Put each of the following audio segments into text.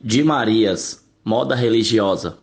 De Marias, moda religiosa.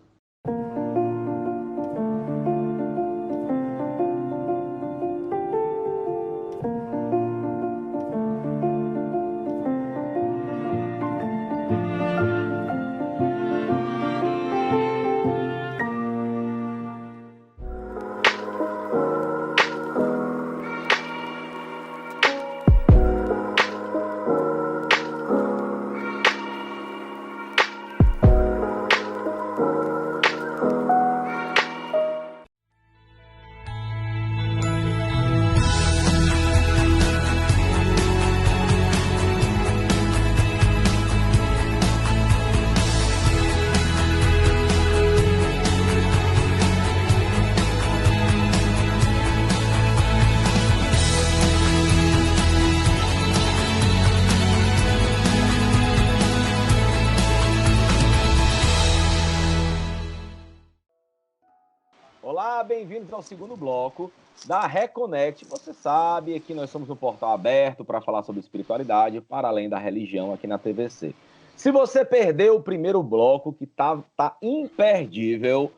Olá, bem-vindos ao segundo bloco da Reconnect. Você sabe que nós somos um portal aberto para falar sobre espiritualidade, para além da religião aqui na TVC. Se você perdeu o primeiro bloco, que tá imperdível,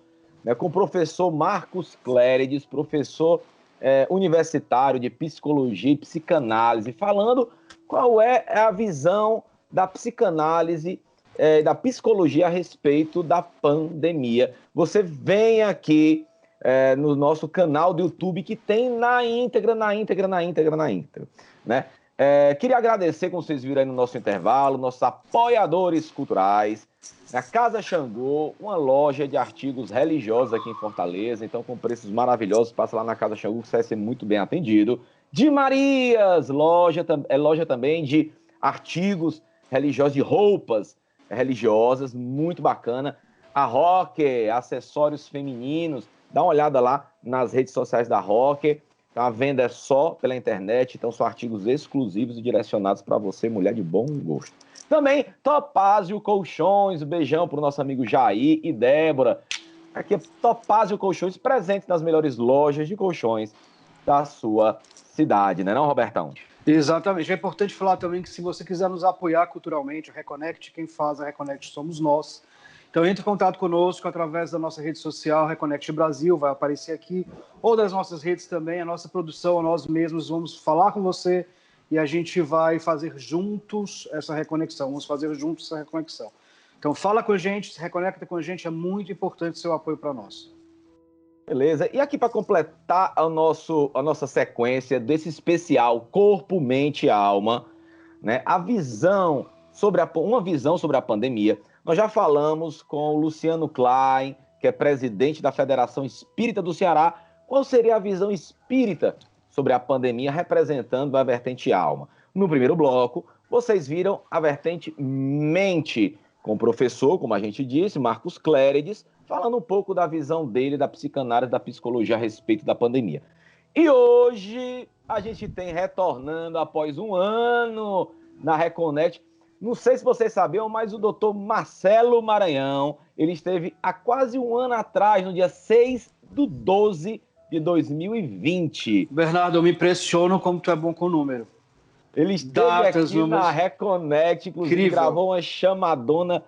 né, com o professor Marcos Clérides, professor universitário de psicologia e psicanálise, falando qual é a visão da psicanálise da psicologia a respeito da pandemia. Você vem aqui no nosso canal do YouTube, que tem na íntegra, né? Queria agradecer, como vocês viram aí no nosso intervalo, nossos apoiadores culturais, a Casa Xangô, uma loja de artigos religiosos aqui em Fortaleza, então com preços maravilhosos. Passa lá na Casa Xangô que você vai ser muito bem atendido. De Marias, loja também de artigos religiosos, de roupas religiosas, muito bacana. A Rocker, acessórios femininos, dá uma olhada lá nas redes sociais da Rocker. A venda é só pela internet, então são artigos exclusivos e direcionados para você, mulher de bom gosto. Também Topázio Colchões, um beijão para o nosso amigo Jair e Débora. Aqui é Topázio Colchões, presente nas melhores lojas de colchões da sua cidade, né não, Robertão? Exatamente. É importante falar também que se você quiser nos apoiar culturalmente, a Reconnect, quem faz a Reconnect somos nós. Então entre em contato conosco através da nossa rede social, Reconnect Brasil, vai aparecer aqui, ou das nossas redes também, a nossa produção, nós mesmos vamos falar com você e a gente vai fazer juntos essa reconexão, vamos fazer juntos essa reconexão. Então fala com a gente, se reconecta com a gente, é muito importante o seu apoio para nós. Beleza, e aqui para completar a nossa sequência desse especial Corpo, Mente e Alma, né, uma visão sobre a pandemia. Nós já falamos com o Luciano Klein, que é presidente da Federação Espírita do Ceará. Qual seria a visão espírita sobre a pandemia, representando a vertente alma? No primeiro bloco, vocês viram a vertente mente, com o professor, como a gente disse, Marcos Clérides, falando um pouco da visão dele, da psicanálise, da psicologia a respeito da pandemia. E hoje a gente tem, retornando após um ano na Reconnect, não sei se vocês sabiam, mas o doutor Marcelo Maranhão, ele esteve há quase um ano atrás, no dia 6/12/2020. Bernardo, eu me impressiono como tu é bom com o número. Ele esteve aqui na Reconnect, inclusive incrível. Gravou uma chamadona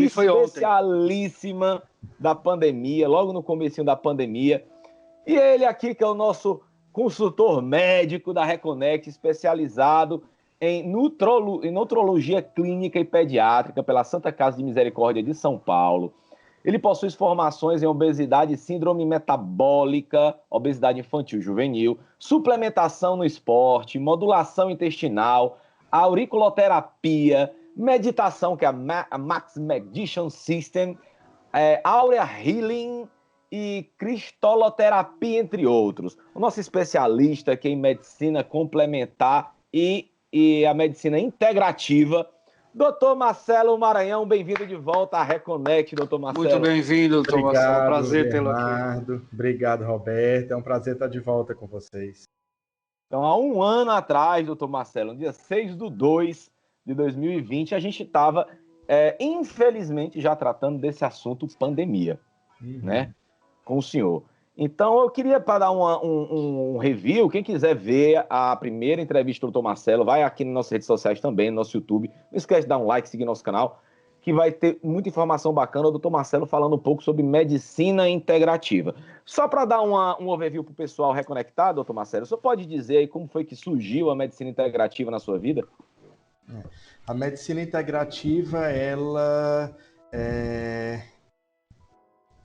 especialíssima da pandemia, logo no comecinho da pandemia. E ele aqui, que é o nosso consultor médico da Reconnect, especializado em nutrologia clínica e pediátrica pela Santa Casa de Misericórdia de São Paulo. Ele possui formações em obesidade e síndrome metabólica, obesidade infantil juvenil, suplementação no esporte, modulação intestinal, auriculoterapia, meditação, que é a Max Meditation System, Aurea Healing e cristoloterapia, entre outros. O nosso especialista aqui em medicina complementar e a medicina integrativa, doutor Marcelo Maranhão, bem-vindo de volta à Reconnect, doutor Marcelo. Muito bem-vindo, doutor Marcelo, é um prazer tê-lo aqui. Obrigado, Roberto, é um prazer estar de volta com vocês. Então, há um ano atrás, doutor Marcelo, no dia 6/2 de 2020, a gente estava, infelizmente, já tratando desse assunto pandemia, né? Com o senhor. Então, eu queria, para dar um review, quem quiser ver a primeira entrevista do Dr. Marcelo, vai aqui nas nossas redes sociais também, no nosso YouTube. Não esquece de dar um like, seguir nosso canal, que vai ter muita informação bacana. O Dr. Marcelo falando um pouco sobre medicina integrativa. Só para dar um overview para o pessoal reconectado, Dr. Marcelo, você pode dizer aí como foi que surgiu a medicina integrativa na sua vida? A medicina integrativa, ela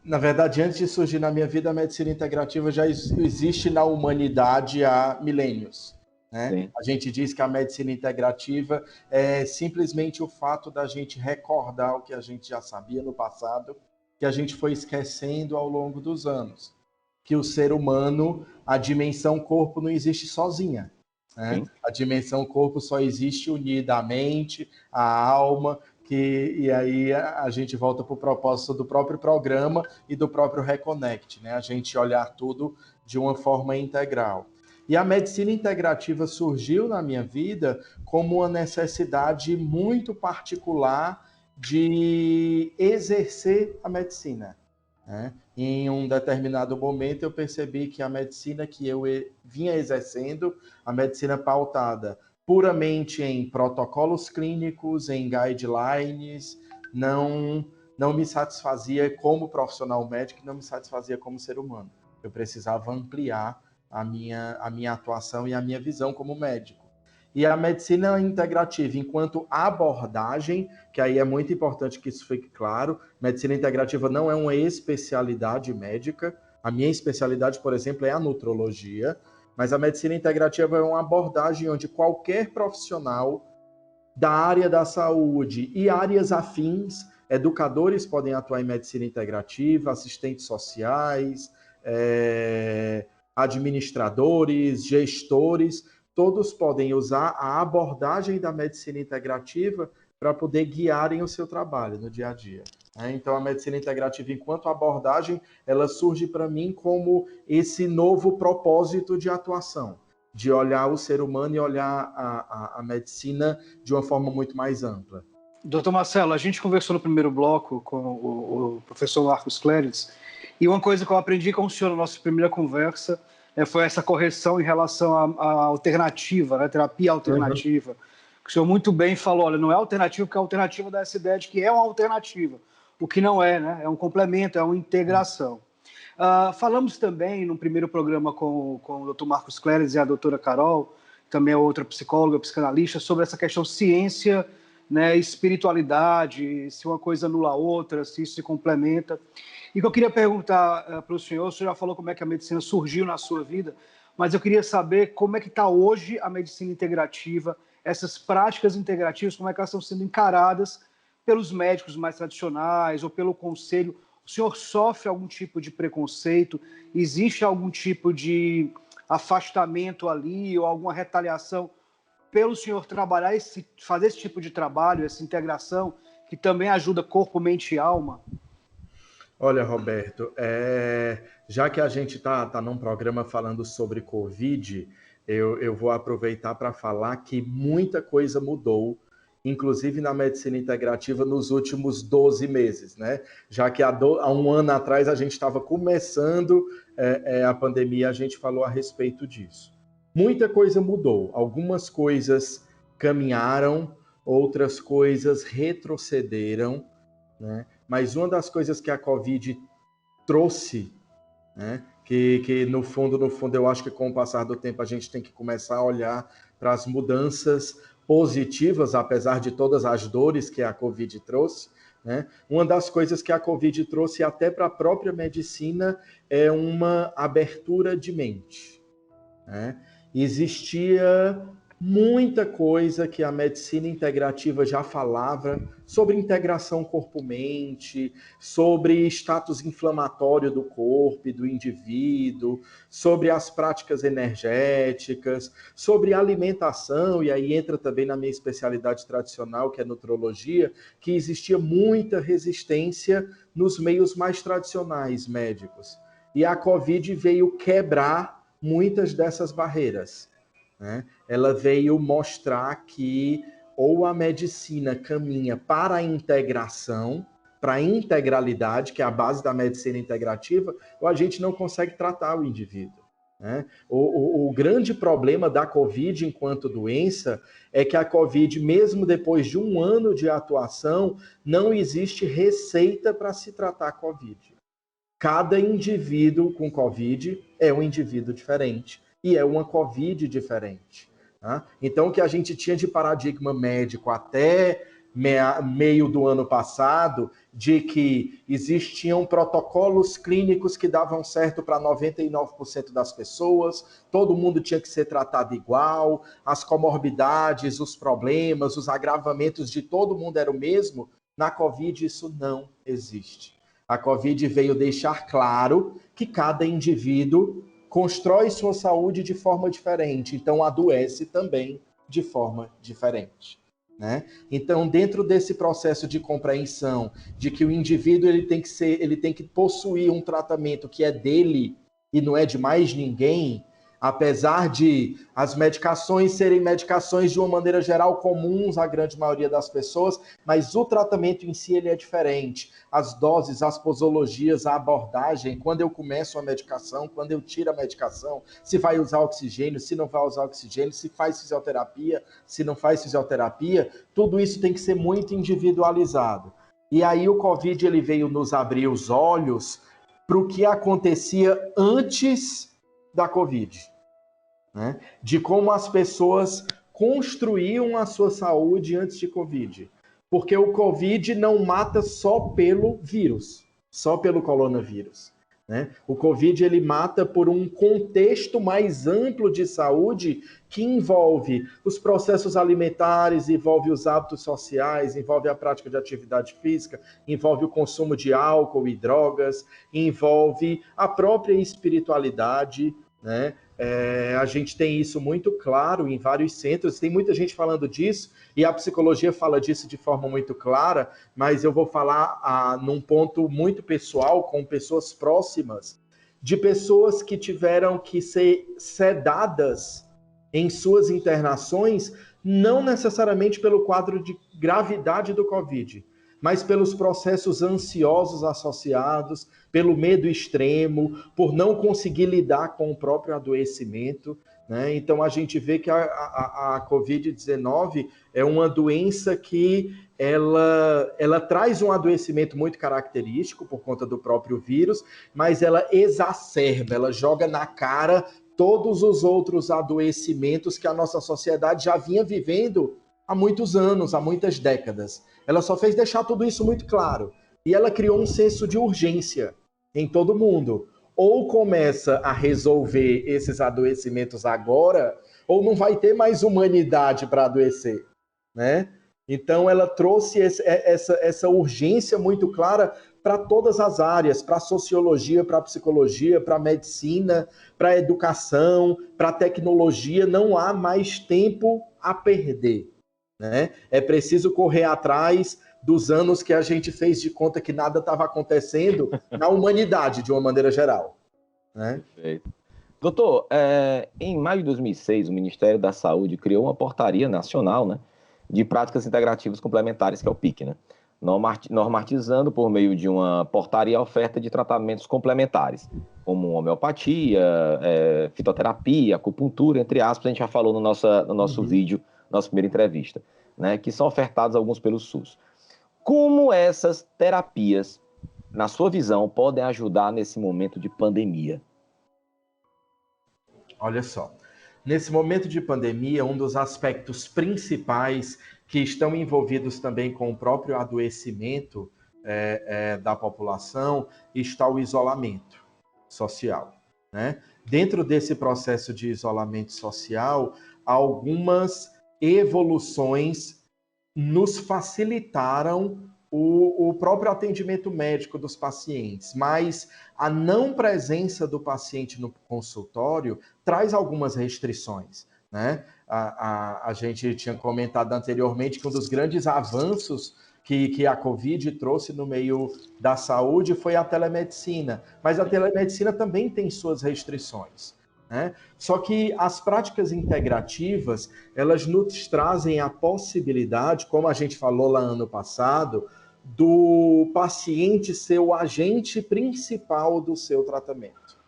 na verdade, antes de surgir na minha vida, a medicina integrativa já existe na humanidade há milênios, né? A gente diz que a medicina integrativa é simplesmente o fato da gente recordar o que a gente já sabia no passado, que a gente foi esquecendo ao longo dos anos. Que o ser humano, a dimensão corpo não existe sozinha, né? A dimensão corpo só existe unida à mente, à alma, e aí a gente volta para o propósito do próprio programa e do próprio Reconnect, né? A gente olhar tudo de uma forma integral. E a medicina integrativa surgiu na minha vida como uma necessidade muito particular de exercer a medicina, né? Em um determinado momento eu percebi que a medicina que eu vinha exercendo, a medicina pautada puramente em protocolos clínicos, em guidelines, não me satisfazia como profissional médico, não me satisfazia como ser humano. Eu precisava ampliar a minha atuação e a minha visão como médico. E a medicina integrativa, enquanto abordagem, que aí é muito importante que isso fique claro, medicina integrativa não é uma especialidade médica. A minha especialidade, por exemplo, é a nutrologia, mas a medicina integrativa é uma abordagem onde qualquer profissional da área da saúde e áreas afins, educadores podem atuar em medicina integrativa, assistentes sociais, administradores, gestores, todos podem usar a abordagem da medicina integrativa para poder guiarem o seu trabalho no dia a dia. Então, a medicina integrativa, enquanto abordagem, ela surge para mim como esse novo propósito de atuação, de olhar o ser humano e olhar a medicina de uma forma muito mais ampla. Doutor Marcelo, a gente conversou no primeiro bloco com o professor Marcos Clérides, e uma coisa que eu aprendi com o senhor na nossa primeira conversa foi essa correção em relação à alternativa, né, terapia alternativa. O senhor muito bem falou, olha, não é alternativa, porque a alternativa dá essa ideia de que é uma alternativa, o que não é, né? É um complemento, é uma integração. Falamos também, no primeiro programa com o Dr. Marcos Clérides e a doutora Carol, também é outra psicóloga, psicanalista, sobre essa questão ciência, né, espiritualidade, se uma coisa anula a outra, se isso se complementa. E que eu queria perguntar para o senhor já falou como é que a medicina surgiu na sua vida, mas eu queria saber como é que está hoje a medicina integrativa, essas práticas integrativas, como é que elas estão sendo encaradas pelos médicos mais tradicionais ou pelo conselho. O senhor sofre algum tipo de preconceito? Existe algum tipo de afastamento ali ou alguma retaliação pelo senhor trabalhar, fazer esse tipo de trabalho, essa integração, que também ajuda corpo, mente e alma? Olha, Roberto, já que a gente está num programa falando sobre Covid, eu vou aproveitar para falar que muita coisa mudou, inclusive na medicina integrativa, nos últimos 12 meses, né? Já que há um ano atrás a gente estava começando a pandemia, a gente falou a respeito disso. Muita coisa mudou, algumas coisas caminharam, outras coisas retrocederam, né? Mas uma das coisas que a Covid trouxe, né, que no fundo eu acho que com o passar do tempo a gente tem que começar a olhar para as mudanças positivas, apesar de todas as dores que a Covid trouxe, né? Uma das coisas que a Covid trouxe até para a própria medicina é uma abertura de mente, né? Existia muita coisa que a medicina integrativa já falava sobre integração corpo-mente, sobre status inflamatório do corpo e do indivíduo, sobre as práticas energéticas, sobre alimentação, e aí entra também na minha especialidade tradicional, que é nutrologia, que existia muita resistência nos meios mais tradicionais médicos. E a Covid veio quebrar muitas dessas barreiras, né? Ela veio mostrar que ou a medicina caminha para a integração, para a integralidade, que é a base da medicina integrativa, ou a gente não consegue tratar o indivíduo, né? O grande problema da Covid enquanto doença é que a Covid, mesmo depois de 1 ano de atuação, não existe receita para se tratar a Covid. Cada indivíduo com Covid é um indivíduo diferente e é uma Covid diferente. Tá? Então, o que a gente tinha de paradigma médico até meio do ano passado, de que existiam protocolos clínicos que davam certo para 99% das pessoas, todo mundo tinha que ser tratado igual, as comorbidades, os problemas, os agravamentos de todo mundo era o mesmo, na Covid isso não existe. A Covid veio deixar claro que cada indivíduo constrói sua saúde de forma diferente, então adoece também de forma diferente, né? Então, dentro desse processo de compreensão de que o indivíduo ele tem que possuir um tratamento que é dele e não é de mais ninguém, apesar de as medicações serem medicações de uma maneira geral comuns à grande maioria das pessoas, mas o tratamento em si ele é diferente. As doses, as posologias, a abordagem, quando eu começo a medicação, quando eu tiro a medicação, se vai usar oxigênio, se não vai usar oxigênio, se faz fisioterapia, se não faz fisioterapia, tudo isso tem que ser muito individualizado. E aí o Covid ele veio nos abrir os olhos para o que acontecia antes da Covid, né? De como as pessoas construíam a sua saúde antes de Covid. Porque o Covid não mata só pelo vírus, só pelo coronavírus, né? O Covid ele mata por um contexto mais amplo de saúde que envolve os processos alimentares, envolve os hábitos sociais, envolve a prática de atividade física, envolve o consumo de álcool e drogas, envolve a própria espiritualidade, né? A gente tem isso muito claro em vários centros, tem muita gente falando disso, e a psicologia fala disso de forma muito clara, mas eu vou falar num ponto muito pessoal, com pessoas próximas, de pessoas que tiveram que ser sedadas em suas internações, não necessariamente pelo quadro de gravidade do Covid, mas pelos processos ansiosos associados, pelo medo extremo, por não conseguir lidar com o próprio adoecimento, né? Então, a gente vê que a Covid-19 é uma doença que ela traz um adoecimento muito característico por conta do próprio vírus, mas ela exacerba, ela joga na cara todos os outros adoecimentos que a nossa sociedade já vinha vivendo há muitos anos, há muitas décadas. Ela só fez deixar tudo isso muito claro. E ela criou um senso de urgência em todo mundo. Ou começa a resolver esses adoecimentos agora, ou não vai ter mais humanidade para adoecer, né? Então, ela trouxe essa urgência muito clara para todas as áreas, para a sociologia, para a psicologia, para a medicina, para a educação, para a tecnologia. Não há mais tempo a perder, né? É preciso correr atrás dos anos que a gente fez de conta que nada estava acontecendo na humanidade, de uma maneira geral, né? Perfeito. Doutor, em maio de 2006, o Ministério da Saúde criou uma portaria nacional, né, de práticas integrativas complementares, que é o PIC, né, normatizando por meio de uma portaria a oferta de tratamentos complementares, como homeopatia, fitoterapia, acupuntura, entre aspas, a gente já falou no nosso vídeo, nossa primeira entrevista, né, que são ofertados alguns pelo SUS. Como essas terapias, na sua visão, podem ajudar nesse momento de pandemia? Olha só, nesse momento de pandemia, um dos aspectos principais que estão envolvidos também com o próprio adoecimento da população está o isolamento social, né? Dentro desse processo de isolamento social, algumas evoluções nos facilitaram o próprio atendimento médico dos pacientes, mas a não presença do paciente no consultório traz algumas restrições, né? A gente tinha comentado anteriormente que um dos grandes avanços que a Covid trouxe no meio da saúde foi a telemedicina, mas a telemedicina também tem suas restrições, né? Só que as práticas integrativas, elas nos trazem a possibilidade, como a gente falou lá ano passado, do paciente ser o agente principal do seu tratamento,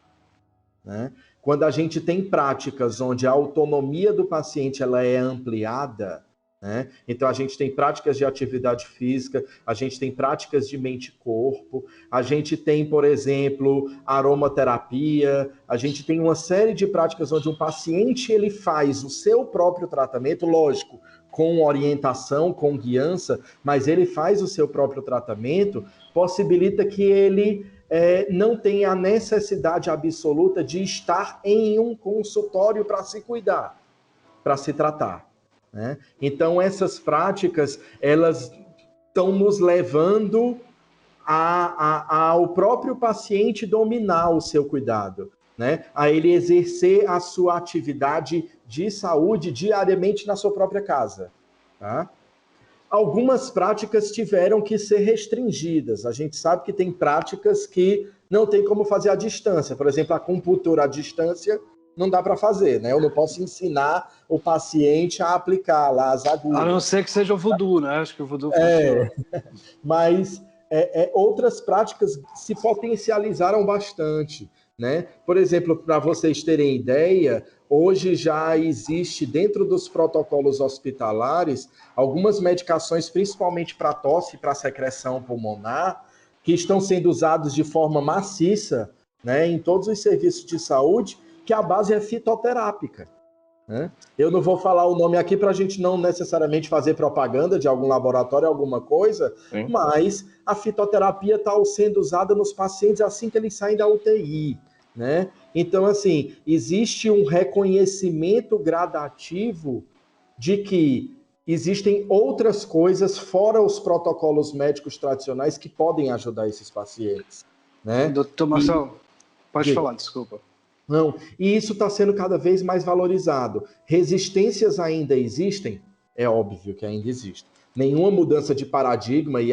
né? Quando a gente tem práticas onde a autonomia do paciente ela é ampliada, né? Então, a gente tem práticas de atividade física, a gente tem práticas de mente-corpo, a gente tem, por exemplo, aromaterapia, a gente tem uma série de práticas onde um paciente ele faz o seu próprio tratamento, lógico, com orientação, com guiança, mas ele faz o seu próprio tratamento, possibilita que ele não tenha a necessidade absoluta de estar em um consultório para se cuidar, para se tratar, né? Então, essas práticas, elas estão nos levando ao próprio paciente dominar o seu cuidado, né? A ele exercer a sua atividade de saúde diariamente na sua própria casa, tá? Algumas práticas tiveram que ser restringidas. A gente sabe que tem práticas que não tem como fazer à distância. Por exemplo, a acupuntura à distância não dá para fazer, né? Eu não posso ensinar o paciente a aplicar lá as agulhas. A não ser que seja o voodoo, né? Acho que o voodoo funciona. Mas outras práticas se potencializaram bastante, né? Por exemplo, para vocês terem ideia, hoje já existe dentro dos protocolos hospitalares algumas medicações, principalmente para tosse e para secreção pulmonar, que estão sendo usados de forma maciça, né, em todos os serviços de saúde, que a base é fitoterápica, né? Eu não vou falar o nome aqui para a gente não necessariamente fazer propaganda de algum laboratório, alguma coisa, sim, mas a fitoterapia está sendo usada nos pacientes assim que eles saem da UTI, né? Então, assim, existe um reconhecimento gradativo de que existem outras coisas fora os protocolos médicos tradicionais que podem ajudar esses pacientes, né? Doutor Marcelo, pode falar, desculpa. Não, e isso está sendo cada vez mais valorizado. Resistências ainda existem? É óbvio que ainda existem. Nenhuma mudança de paradigma e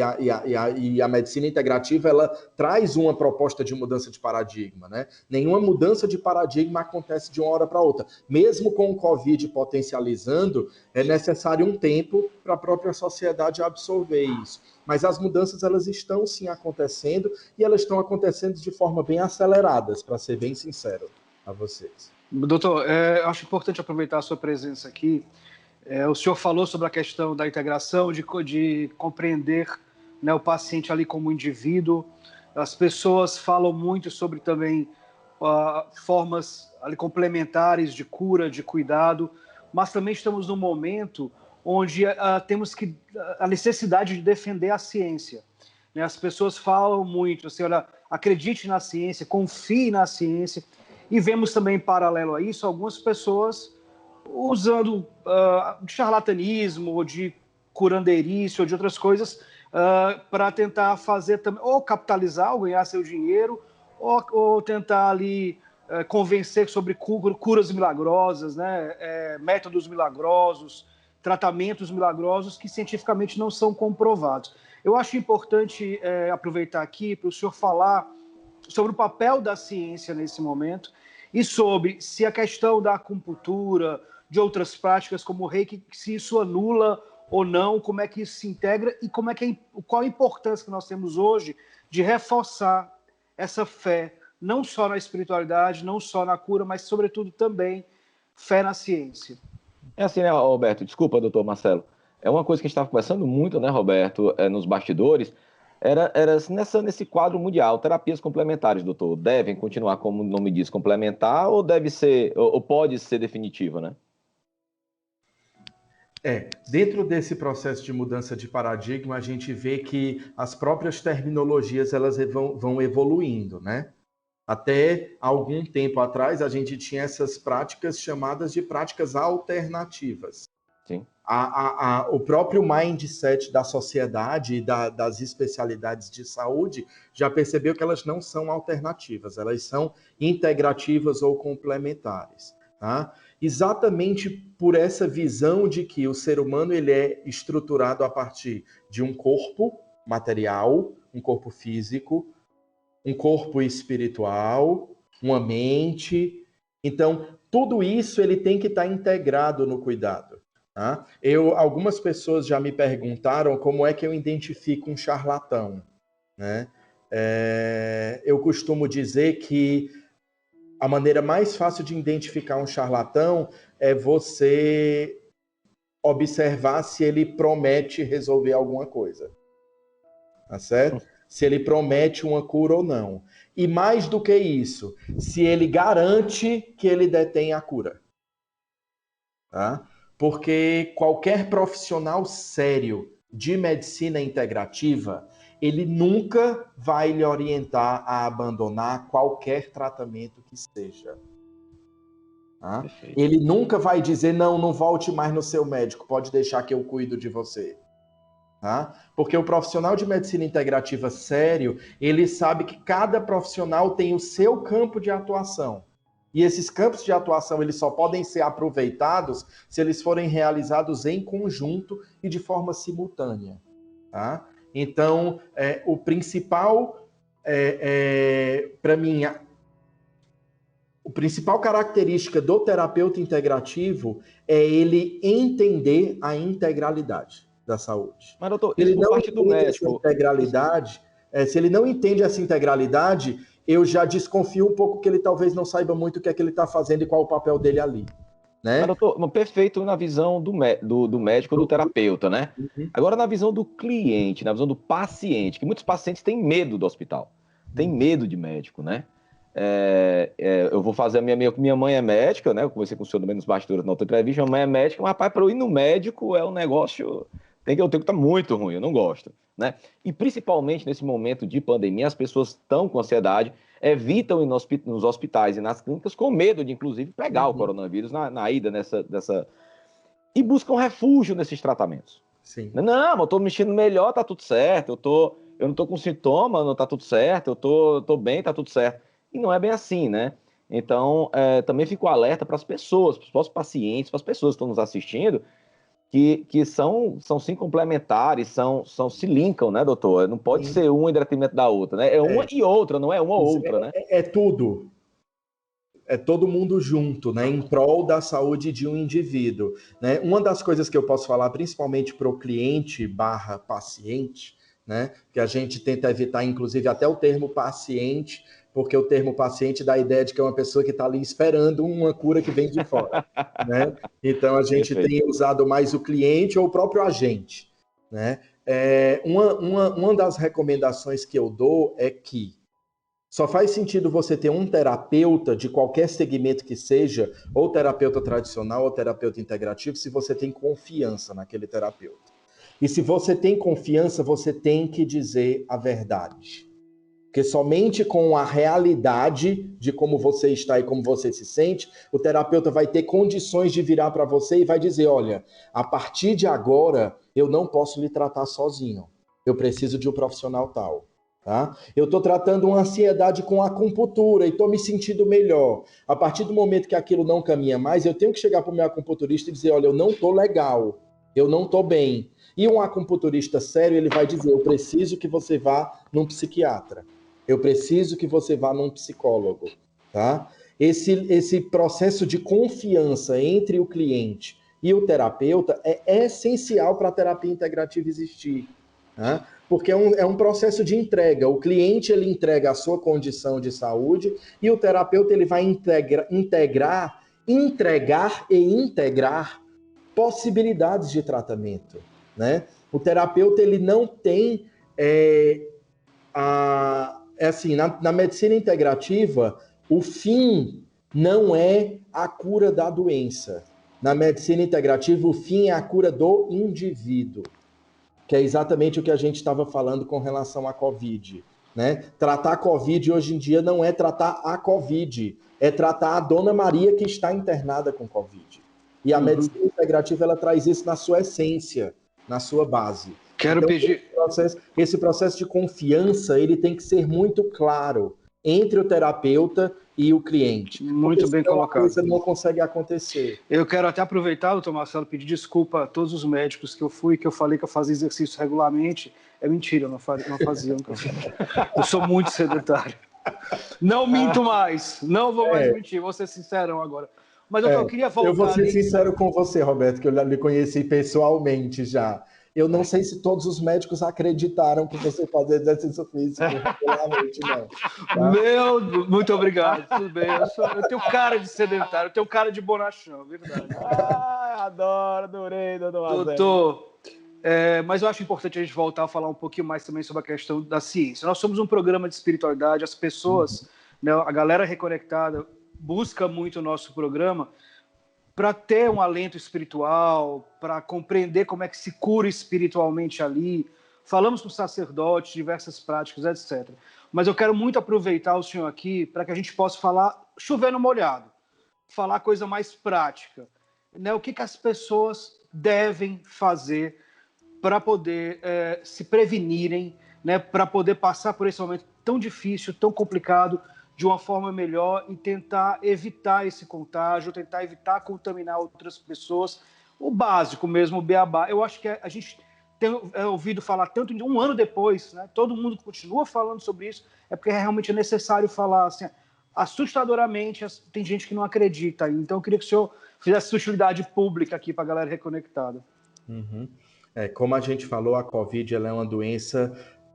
a medicina integrativa ela traz uma proposta de mudança de paradigma, né? Nenhuma mudança de paradigma acontece de uma hora para outra. Mesmo com o Covid potencializando, é necessário um tempo para a própria sociedade absorver isso. Mas as mudanças elas estão sim acontecendo e elas estão acontecendo de forma bem acelerada, para ser bem sincero a vocês. Doutor, acho importante aproveitar a sua presença aqui. O senhor falou sobre a questão da integração, de compreender, né, o paciente ali como indivíduo. As pessoas falam muito sobre também formas ali complementares de cura, de cuidado, mas também estamos num momento onde temos a necessidade de defender a ciência, né? As pessoas falam muito, assim, olha, acredite na ciência, confie na ciência, e vemos também, em paralelo a isso, algumas pessoas usando de charlatanismo, ou de curandeirice, ou de outras coisas, para tentar fazer também, ou capitalizar, ou ganhar seu dinheiro, ou tentar ali convencer sobre curas milagrosas, né? Métodos milagrosos, tratamentos milagrosos que cientificamente não são comprovados. Eu acho importante aproveitar aqui para o senhor falar sobre o papel da ciência nesse momento e sobre se a questão da acupuntura, de outras práticas como o Reiki, se isso anula ou não, como é que isso se integra e qual a importância que nós temos hoje de reforçar essa fé, não só na espiritualidade, não só na cura, mas, sobretudo, também fé na ciência. É assim, né, Roberto? Desculpa, doutor Marcelo. É uma coisa que a gente estava conversando muito, né, Roberto, nos bastidores, era nesse quadro mundial, terapias complementares, doutor, devem continuar, como o nome diz, complementar, ou deve ser, ou pode ser definitiva, né? Dentro desse processo de mudança de paradigma, a gente vê que as próprias terminologias elas vão evoluindo, né? Até algum tempo atrás, a gente tinha essas práticas chamadas de práticas alternativas. Sim. O próprio mindset da sociedade e das especialidades de saúde já percebeu que elas não são alternativas, elas são integrativas ou complementares, tá? Exatamente por essa visão de que o ser humano ele é estruturado a partir de um corpo material, um corpo físico, um corpo espiritual, uma mente Então, tudo isso ele tem que estar integrado no cuidado. Tá? Algumas pessoas já me perguntaram como é que eu identifico um charlatão, né? Eu costumo dizer que a maneira mais fácil de identificar um charlatão é você observar se ele promete resolver alguma coisa. Tá certo? Se ele promete uma cura ou não. E mais do que isso, se ele garante que ele detém a cura. Tá? Porque qualquer profissional sério de medicina integrativa, ele nunca vai lhe orientar a abandonar qualquer tratamento que seja. Tá? Ele nunca vai dizer, não volte mais no seu médico, pode deixar que eu cuido de você. Tá? Porque o profissional de medicina integrativa sério, ele sabe que cada profissional tem o seu campo de atuação. E esses campos de atuação, eles só podem ser aproveitados se eles forem realizados em conjunto e de forma simultânea. Tá? Então, o principal, para mim, a principal característica do terapeuta integrativo é ele entender a integralidade da saúde. Mas, doutor, ele não parte do médico. Se ele não entende essa integralidade, eu já desconfio um pouco que ele talvez não saiba muito o que é que ele está fazendo e qual é o papel dele ali. Né? Mas, doutor, perfeito na visão do médico ou do terapeuta, né? Uhum. Agora, na visão do cliente, na visão do paciente, que muitos pacientes têm medo do hospital, têm medo de médico, né? Eu vou fazer minha mãe é médica, né? Eu conversei com o senhor também nos bastidores na outra entrevista, minha mãe é médica, mas, rapaz, para eu ir no médico é um negócio... Eu tenho que estar muito ruim, eu não gosto, né? E principalmente nesse momento de pandemia, as pessoas estão com ansiedade, evitam ir nos hospitais e nas clínicas com medo de, inclusive, pegar o coronavírus na ida dessa... E buscam refúgio nesses tratamentos. Sim. Não, eu estou mexendo melhor, tá tudo certo, eu não estou com sintoma, não tá tudo certo, eu tô bem, tá tudo certo. E não é bem assim, né? Então, também fico alerta para as pessoas, para os pacientes, para as pessoas que estão nos assistindo, que são sim complementares, se linkam, né, doutor? Não pode ser uma em detrimento da outra, né? É uma e outra, não é uma ou outra, né? É tudo. É todo mundo junto, né, em prol da saúde de um indivíduo. Né? Uma das coisas que eu posso falar, principalmente para o cliente / paciente, né, que a gente tenta evitar, inclusive, até o termo paciente, porque o termo paciente dá a ideia de que é uma pessoa que está ali esperando uma cura que vem de fora. Né? Então, a gente tem usado mais o cliente ou o próprio agente. Né? Uma das recomendações que eu dou é que só faz sentido você ter um terapeuta de qualquer segmento que seja, ou terapeuta tradicional ou terapeuta integrativo, se você tem confiança naquele terapeuta. E se você tem confiança, você tem que dizer a verdade. Porque somente com a realidade de como você está e como você se sente, o terapeuta vai ter condições de virar para você e vai dizer, olha, a partir de agora, eu não posso lhe tratar sozinho. Eu preciso de um profissional tal. Tá? Eu estou tratando uma ansiedade com acupuntura e estou me sentindo melhor. A partir do momento que aquilo não caminha mais, eu tenho que chegar para o meu acupunturista e dizer, olha, eu não estou legal, eu não estou bem. E um acupunturista sério, ele vai dizer, eu preciso que você vá num psiquiatra. Eu preciso que você vá num psicólogo. Tá? Esse processo de confiança entre o cliente e o terapeuta é essencial para a terapia integrativa existir. Tá? Porque é um processo de entrega. O cliente ele entrega a sua condição de saúde e o terapeuta ele vai entregar e integrar possibilidades de tratamento. Né? O terapeuta ele não tem... na medicina integrativa, o fim não é a cura da doença. Na medicina integrativa, o fim é a cura do indivíduo. Que é exatamente o que a gente estava falando com relação à Covid. Né? Tratar a Covid hoje em dia não é tratar a Covid, é tratar a Dona Maria que está internada com Covid. E a medicina integrativa ela traz isso na sua essência, na sua base. Quero pedir... Esse processo de confiança ele tem que ser muito claro entre o terapeuta e o cliente. Muito bem colocado. A coisa não consegue acontecer. Eu quero até aproveitar, doutor Marcelo, pedir desculpa a todos os médicos que eu fui, que eu falei que eu fazia exercício regularmente. É mentira, eu não fazia. Eu sou muito sedentário. Não minto mais. Não vou mais mentir. Vou ser sincerão agora. Mas eu queria voltar. Eu vou ser sincero com você, Roberto, que eu lhe conheci pessoalmente já. Eu não sei se todos os médicos acreditaram que você fazia exercício físico regularmente, não. Tá? Muito obrigado. Tudo bem. Eu tenho cara de sedentário, eu tenho cara de bonachão, verdade. Adorei, doutor. Doutor, mas eu acho importante a gente voltar a falar um pouquinho mais também sobre a questão da ciência. Nós somos um programa de espiritualidade, as pessoas, né, a galera reconectada, busca muito o nosso programa para ter um alento espiritual, para compreender como é que se cura espiritualmente ali. Falamos com sacerdotes, diversas práticas, etc. Mas eu quero muito aproveitar o senhor aqui para que a gente possa falar, chover no molhado, falar coisa mais prática. Né? O que as pessoas devem fazer para poder se prevenirem, né? Para poder passar por esse momento tão difícil, tão complicado, de uma forma melhor e tentar evitar esse contágio, tentar evitar contaminar outras pessoas. O básico mesmo, o beabá. Eu acho que a gente tem ouvido falar tanto, um ano depois, né? Todo mundo continua falando sobre isso, é porque realmente é necessário falar, assim, assustadoramente, tem gente que não acredita. Então eu queria que o senhor fizesse utilidade pública aqui para a galera reconectada. Como a gente falou, a Covid ela é uma doença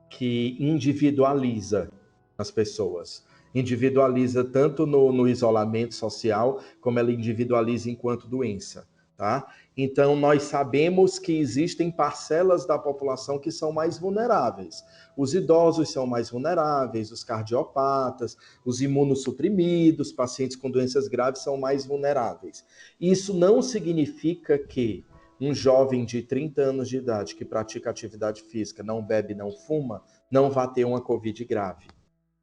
que individualiza as pessoas. Individualiza tanto no isolamento social, como ela individualiza enquanto doença, tá? Então, nós sabemos que existem parcelas da população que são mais vulneráveis. Os idosos são mais vulneráveis, os cardiopatas, os imunossuprimidos, pacientes com doenças graves são mais vulneráveis. Isso não significa que um jovem de 30 anos de idade que pratica atividade física, não bebe, não fuma, não vai ter uma Covid grave,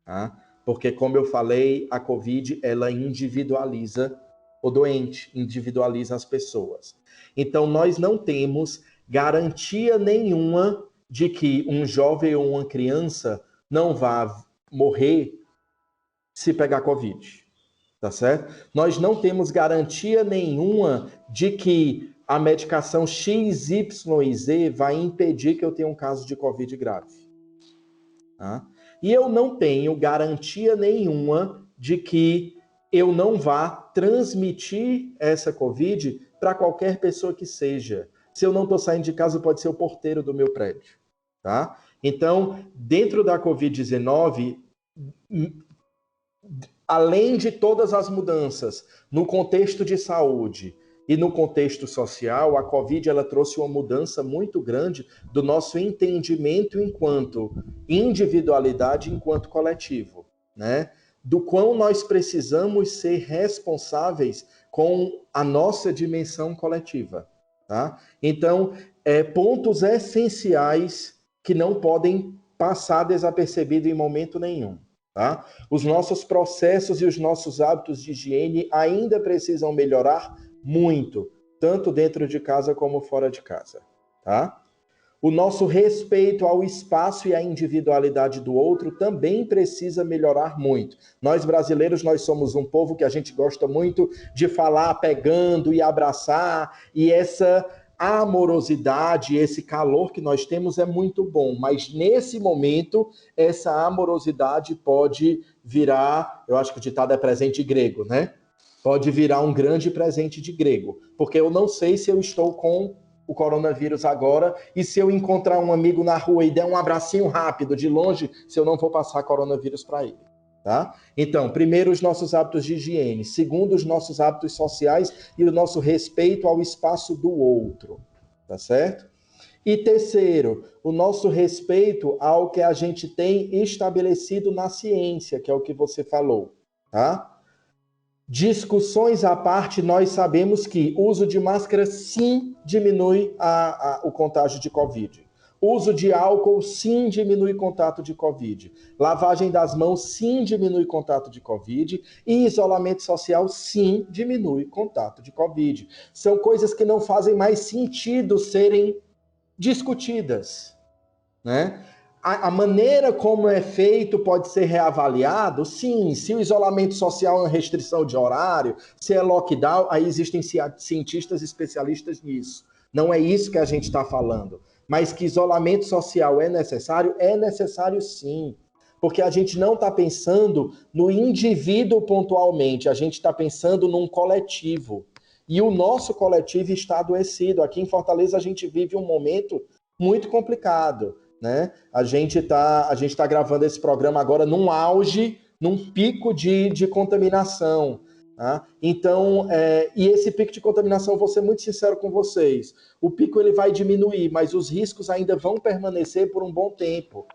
tá? Porque, como eu falei, a Covid, ela individualiza o doente, individualiza as pessoas. Então, nós não temos garantia nenhuma de que um jovem ou uma criança não vá morrer se pegar Covid, tá certo? Nós não temos garantia nenhuma de que a medicação X, Y e Z vai impedir que eu tenha um caso de Covid grave, tá? E eu não tenho garantia nenhuma de que eu não vá transmitir essa Covid para qualquer pessoa que seja. Se eu não estou saindo de casa, pode ser o porteiro do meu prédio, tá? Então, dentro da Covid-19, além de todas as mudanças no contexto de saúde e no contexto social, a Covid ela trouxe uma mudança muito grande do nosso entendimento enquanto individualidade, enquanto coletivo, né? Do quão nós precisamos ser responsáveis com a nossa dimensão coletiva, tá? Então, pontos essenciais que não podem passar desapercebido em momento nenhum, tá? Os nossos processos e os nossos hábitos de higiene ainda precisam melhorar muito, tanto dentro de casa como fora de casa, tá? O nosso respeito ao espaço e à individualidade do outro também precisa melhorar muito. Nós brasileiros, nós somos um povo que a gente gosta muito de falar pegando e abraçar, e essa amorosidade, esse calor que nós temos é muito bom, mas nesse momento essa amorosidade pode virar, eu acho que o ditado é presente grego, né? Pode virar um grande presente de grego, porque eu não sei se eu estou com o coronavírus agora e se eu encontrar um amigo na rua e der um abracinho rápido de longe, se eu não vou passar coronavírus para ele, tá? Então, primeiro, os nossos hábitos de higiene. Segundo, os nossos hábitos sociais e o nosso respeito ao espaço do outro, tá certo? E terceiro, o nosso respeito ao que a gente tem estabelecido na ciência, que é o que você falou, tá? Discussões à parte, nós sabemos que o uso de máscara sim diminui o contágio de Covid. Uso de álcool sim diminui contato de Covid. Lavagem das mãos sim diminui contato de Covid. E isolamento social sim diminui contato de Covid. São coisas que não fazem mais sentido serem discutidas, né? A maneira como é feito pode ser reavaliado? Sim. Se o isolamento social é uma restrição de horário, se é lockdown, aí existem cientistas especialistas nisso. Não é isso que a gente está falando. Mas que isolamento social é necessário sim. Porque a gente não está pensando no indivíduo pontualmente, a gente está pensando num coletivo. E o nosso coletivo está adoecido. Aqui em Fortaleza a gente vive um momento muito complicado, né? A gente tá gravando esse programa agora num auge, num pico de contaminação. Tá? Então, e esse pico de contaminação, vou ser muito sincero com vocês, o pico ele vai diminuir, mas os riscos ainda vão permanecer por um bom tempo.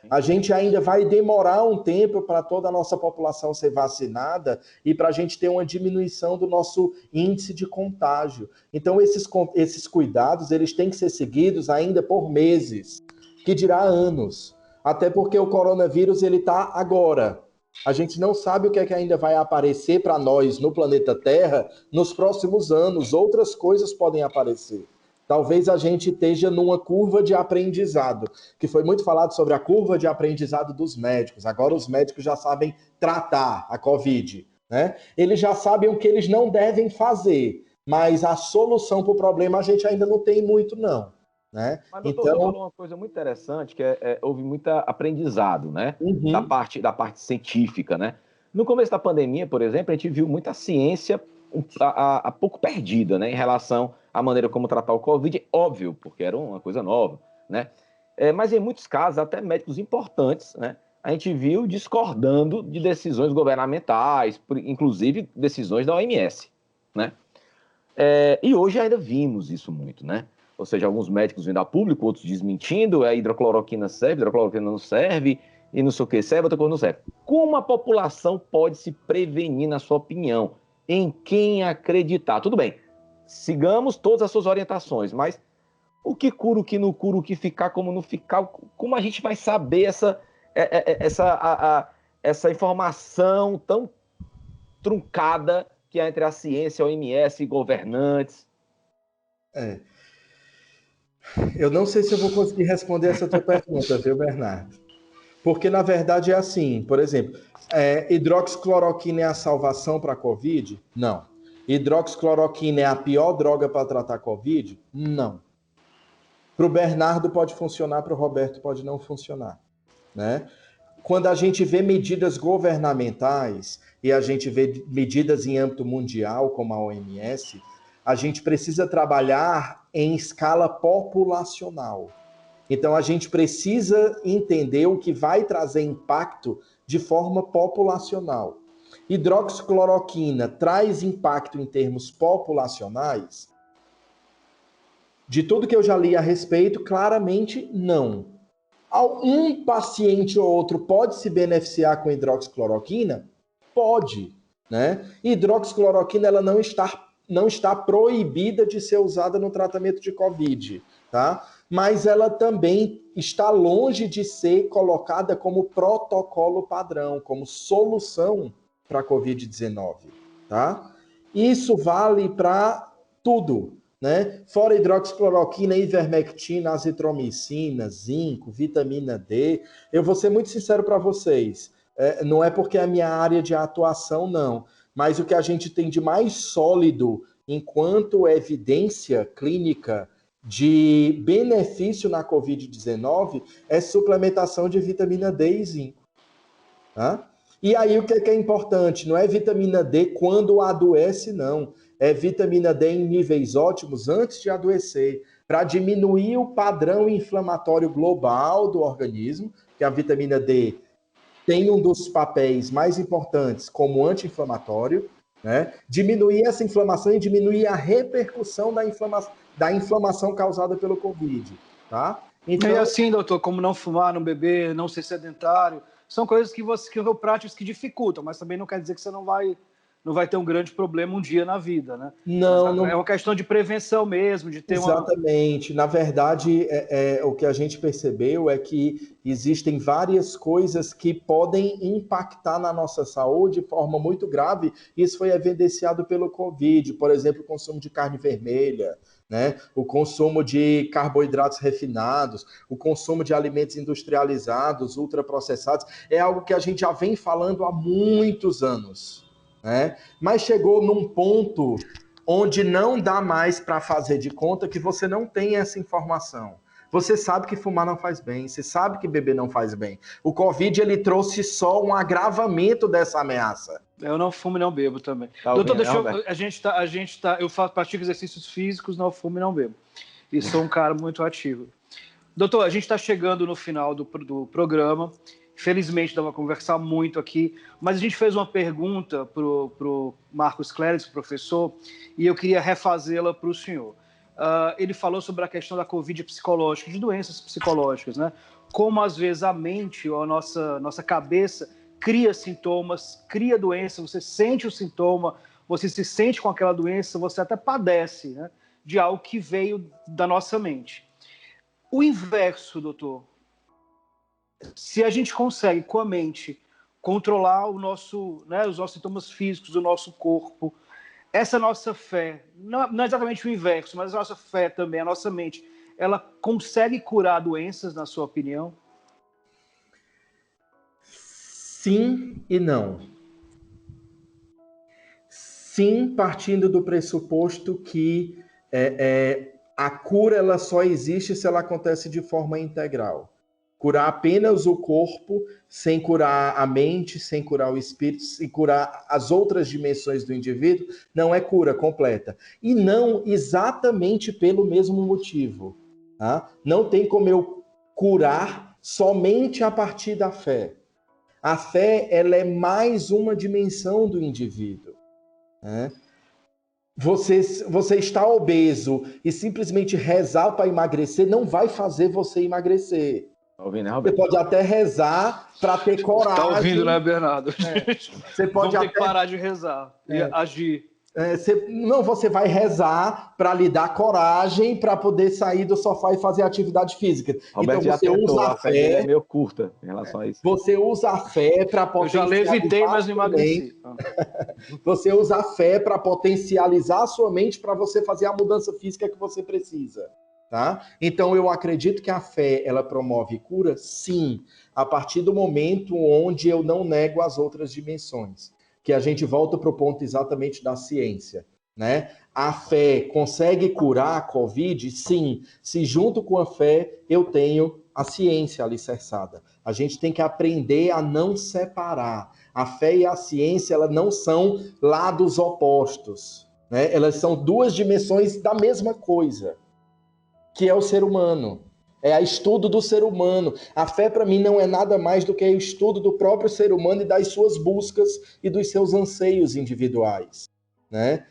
A gente ainda vai demorar um tempo para toda a nossa população ser vacinada e para a gente ter uma diminuição do nosso índice de contágio. Então, esses cuidados, eles têm que ser seguidos ainda por meses, que dirá anos. Até porque o coronavírus, ele está agora. A gente não sabe o que é que ainda vai aparecer para nós no planeta Terra nos próximos anos. Outras coisas podem aparecer. Talvez a gente esteja numa curva de aprendizado, que foi muito falado sobre a curva de aprendizado dos médicos. Agora os médicos já sabem tratar a Covid, né? Eles já sabem o que eles não devem fazer, mas a solução para o problema a gente ainda não tem muito, não. Né? Mas, doutor, você falou uma coisa muito interessante, que houve muito aprendizado, né? Uhum. Da parte científica, né? No começo da pandemia, por exemplo, a gente viu muita ciência a pouco perdida, né? Em relação à maneira como tratar o Covid, óbvio, porque era uma coisa nova, né? Mas em muitos casos, até médicos importantes, né? A gente viu discordando de decisões governamentais, inclusive decisões da OMS, né? E hoje ainda vimos isso muito, né? Ou seja, alguns médicos vindo a público, outros desmentindo, a hidrocloroquina serve, a hidrocloroquina não serve, e não sei o que serve, outra coisa não serve. Como a população pode se prevenir, na sua opinião? Em quem acreditar? Tudo bem, sigamos todas as suas orientações, mas o que cura, o que não cura, o que ficar, como não ficar, como a gente vai saber essa informação tão truncada que há entre a ciência, a OMS e governantes? Eu não sei se eu vou conseguir responder essa tua pergunta, viu, Bernardo? Porque, na verdade, é assim, por exemplo, hidroxicloroquina é a salvação para a Covid? Não. Hidroxicloroquina é a pior droga para tratar a Covid? Não. Para o Bernardo pode funcionar, para o Roberto pode não funcionar, né? Quando a gente vê medidas governamentais e a gente vê medidas em âmbito mundial, como a OMS, a gente precisa trabalhar em escala populacional. Então, a gente precisa entender o que vai trazer impacto de forma populacional. Hidroxicloroquina traz impacto em termos populacionais? De tudo que eu já li a respeito, claramente não. Um paciente ou outro pode se beneficiar com hidroxicloroquina? Pode, né? Hidroxicloroquina ela não está proibida de ser usada no tratamento de Covid, tá? Mas ela também está longe de ser colocada como protocolo padrão, como solução para a Covid-19, tá? Isso vale para tudo, né? Fora hidroxicloroquina, ivermectina, azitromicina, zinco, vitamina D. Eu vou ser muito sincero para vocês, não é porque é a minha área de atuação, não, mas o que a gente tem de mais sólido enquanto evidência clínica de benefício na Covid-19 é suplementação de vitamina D e zinco. Tá? E aí o que é importante? Não é vitamina D quando adoece, não. É vitamina D em níveis ótimos antes de adoecer, para diminuir o padrão inflamatório global do organismo, que a vitamina D tem um dos papéis mais importantes como anti-inflamatório, né? Diminuir essa inflamação e diminuir a repercussão da inflamação causada pelo Covid, tá? Então, e assim, doutor, como não fumar, não beber, não ser sedentário, são coisas que práticas que dificultam, mas também não quer dizer que você não vai ter um grande problema um dia na vida, né? Não. É uma questão de prevenção mesmo, de ter Exatamente. Na verdade, o que a gente percebeu é que existem várias coisas que podem impactar na nossa saúde de forma muito grave. Isso foi evidenciado pelo Covid, por exemplo, o consumo de carne vermelha, né? O consumo de carboidratos refinados, o consumo de alimentos industrializados, ultraprocessados, é algo que a gente já vem falando há muitos anos, né? Mas chegou num ponto onde não dá mais para fazer de conta que você não tem essa informação. Você sabe que fumar não faz bem, você sabe que beber não faz bem. O Covid, ele trouxe só um agravamento dessa ameaça. Eu não fumo e não bebo também. Tá Doutor, ouvindo, eu pratico exercícios físicos, não fumo e não bebo. E sou um cara muito ativo. Doutor, a gente está chegando no final do programa. Felizmente dá para conversar muito aqui, mas a gente fez uma pergunta para o Marcos Cléris, professor, e eu queria refazê-la para o senhor. Ele falou sobre a questão da Covid psicológica, de doenças psicológicas, né? Como às vezes a mente ou a nossa cabeça cria sintomas, cria doença, você sente o sintoma, você se sente com aquela doença, você até padece, né, de algo que veio da nossa mente. O inverso, doutor, se a gente consegue, com a mente, controlar os nossos sintomas físicos do nosso corpo, essa nossa fé, não é exatamente o inverso, mas a nossa fé também, a nossa mente, ela consegue curar doenças, na sua opinião? Sim e não. Sim, partindo do pressuposto que a cura ela só existe se ela acontece de forma integral. Curar apenas o corpo, sem curar a mente, sem curar o espírito, sem curar as outras dimensões do indivíduo, não é cura completa. E não exatamente pelo mesmo motivo. Tá? Não tem como eu curar somente a partir da fé. A fé ela é mais uma dimensão do indivíduo. Né? Você está obeso e simplesmente rezar para emagrecer não vai fazer você emagrecer. Você pode até rezar para ter coragem. Tá ouvindo, né, Bernardo? Você pode Vamos ter que parar de rezar e agir. Você vai rezar para lhe dar coragem para poder sair do sofá e fazer atividade física. Roberto então você usa a fé. É meio curta em relação a isso. Você usa a fé para potencializar. Eu já levitei, mas não emagreci. Você usa a fé para potencializar a sua mente para você fazer a mudança física que você precisa. Tá? Então eu acredito que a fé ela promove cura, sim, a partir do momento onde eu não nego as outras dimensões. Que a gente volta para o ponto exatamente da ciência, né? A fé consegue curar a Covid? Sim. Se junto com a fé eu tenho a ciência alicerçada. A gente tem que aprender a não separar. A fé e a ciência elas não são lados opostos, né? Elas são duas dimensões da mesma coisa, que é o ser humano. É o estudo do ser humano. A fé, para mim, não é nada mais do que o estudo do próprio ser humano e das suas buscas e dos seus anseios individuais. Né?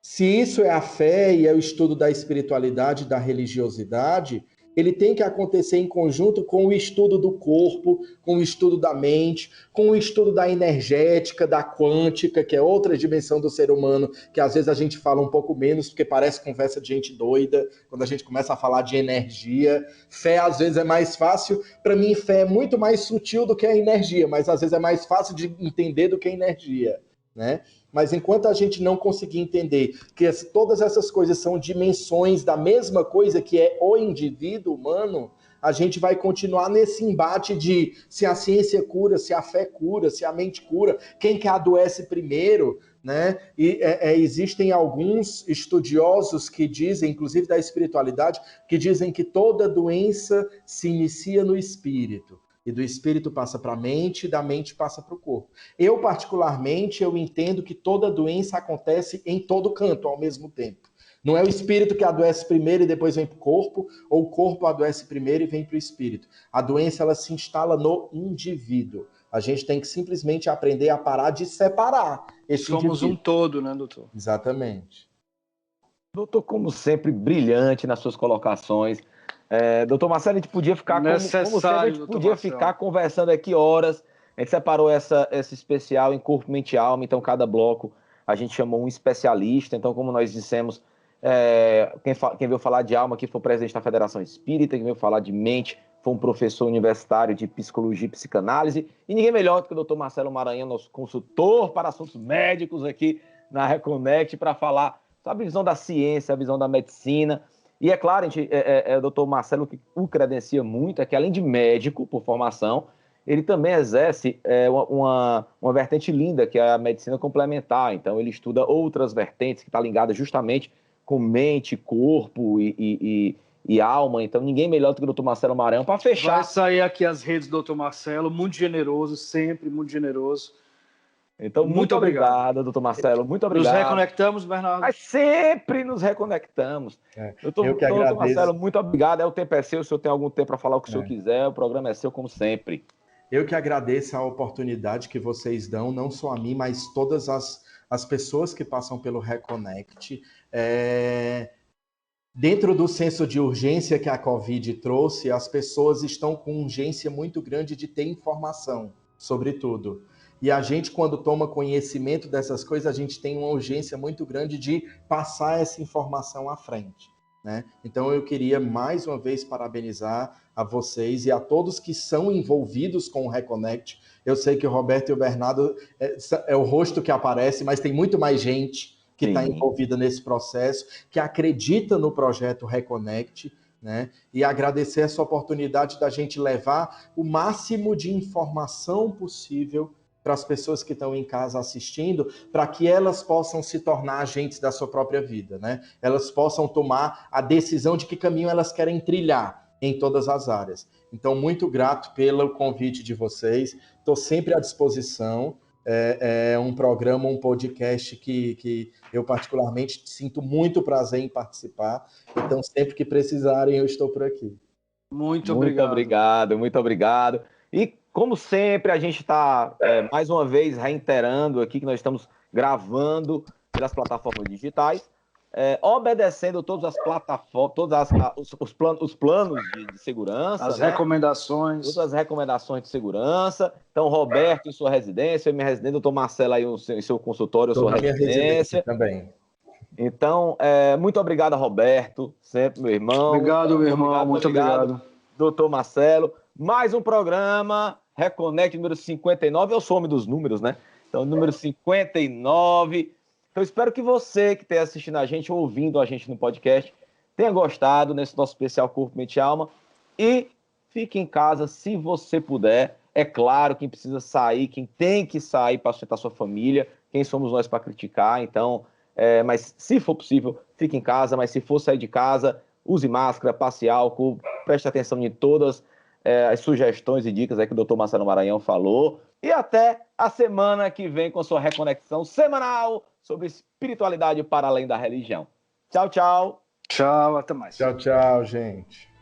Se isso é a fé e é o estudo da espiritualidade, da religiosidade, ele tem que acontecer em conjunto com o estudo do corpo, com o estudo da mente, com o estudo da energética, da quântica, que é outra dimensão do ser humano, que às vezes a gente fala um pouco menos, porque parece conversa de gente doida, quando a gente começa a falar de energia. Fé, às vezes, é mais fácil. Para mim, fé é muito mais sutil do que a energia, mas às vezes é mais fácil de entender do que a energia, né? Mas enquanto a gente não conseguir entender que todas essas coisas são dimensões da mesma coisa, que é o indivíduo humano, a gente vai continuar nesse embate de se a ciência cura, se a fé cura, se a mente cura, quem que adoece primeiro, né? E existem alguns estudiosos que dizem, inclusive da espiritualidade, que dizem que toda doença se inicia no espírito. E do espírito passa para a mente, e da mente passa para o corpo. Eu, particularmente, eu entendo que toda doença acontece em todo canto ao mesmo tempo. Não é o espírito que adoece primeiro e depois vem para o corpo, ou o corpo adoece primeiro e vem para o espírito. A doença ela se instala no indivíduo. A gente tem que simplesmente aprender a parar de separar esse Somos indivíduo. Um todo, né, doutor? Exatamente. Doutor, como sempre, brilhante nas suas colocações. Doutor Marcelo, a gente podia ficar como sempre, a gente podia ficar conversando aqui horas. A gente separou esse especial em corpo, mente e alma. Então, cada bloco a gente chamou um especialista. Então, como nós dissemos, quem veio falar de alma aqui foi o presidente da Federação Espírita, quem veio falar de mente foi um professor universitário de psicologia e psicanálise. E ninguém melhor do que o doutor Marcelo Maranhão, nosso consultor para assuntos médicos aqui na Reconnect, para falar sobre a visão da ciência, a visão da medicina. E é claro, o doutor Marcelo, que o credencia muito, é que além de médico por formação, ele também exerce uma vertente linda, que é a medicina complementar. Então, ele estuda outras vertentes que estão ligadas justamente com mente, corpo e e alma. Então, ninguém melhor do que o Dr. Marcelo Maranhão para fechar. Vai sair aqui as redes do Dr. Marcelo, muito generoso, sempre muito generoso. Então, muito obrigado, doutor Marcelo. Muito obrigado. Nos reconectamos, Bernardo. Mas sempre nos reconectamos. Eu que agradeço. Doutor Marcelo, muito obrigado. O tempo é seu. Se o senhor tem algum tempo para falar o que o senhor quiser, o programa é seu, como sempre. Eu que agradeço a oportunidade que vocês dão, não só a mim, mas todas as pessoas que passam pelo Reconnect. Dentro do senso de urgência que a Covid trouxe, as pessoas estão com urgência muito grande de ter informação sobre tudo. E a gente, quando toma conhecimento dessas coisas, a gente tem uma urgência muito grande de passar essa informação à frente, né? Então, eu queria, mais uma vez, parabenizar a vocês e a todos que são envolvidos com o Reconnect. Eu sei que o Roberto e o Bernardo é o rosto que aparece, mas tem muito mais gente que está envolvida nesse processo, que acredita no projeto Reconnect, né? E agradecer essa oportunidade da gente levar o máximo de informação possível para as pessoas que estão em casa assistindo, para que elas possam se tornar agentes da sua própria vida, né? Elas possam tomar a decisão de que caminho elas querem trilhar em todas as áreas. Então, muito grato pelo convite de vocês. Estou sempre à disposição. É um programa, um podcast que eu particularmente sinto muito prazer em participar. Então, sempre que precisarem, eu estou por aqui. Muito obrigado. Muito obrigado. E, como sempre, a gente está, mais uma vez, reiterando aqui que nós estamos gravando pelas plataformas digitais, obedecendo todas as plataformas, os planos de segurança. As recomendações. Todas as recomendações de segurança. Então, Roberto em sua residência, minha residência, doutor Marcelo aí em seu consultório, em sua residência também. Então, muito obrigado, Roberto, sempre, meu irmão. Obrigado, meu irmão, muito obrigado. Doutor Marcelo, mais um programa Reconnect número 59, eu sou homem dos números, né? Então, número 59. Então, espero que você que esteja assistindo a gente, ouvindo a gente no podcast, tenha gostado nesse nosso especial Corpo, Mente e Alma. E fique em casa se você puder. É claro, quem precisa sair, quem tem que sair para sustentar sua família, quem somos nós para criticar. Então, mas se for possível, fique em casa. Mas se for sair de casa, use máscara, passe álcool, preste atenção em todas as sugestões e dicas aí que o Dr. Marcelo Maranhão falou. E até a semana que vem com sua reconexão semanal sobre espiritualidade para além da religião. Tchau, tchau. Tchau, até mais. Tchau, tchau, gente.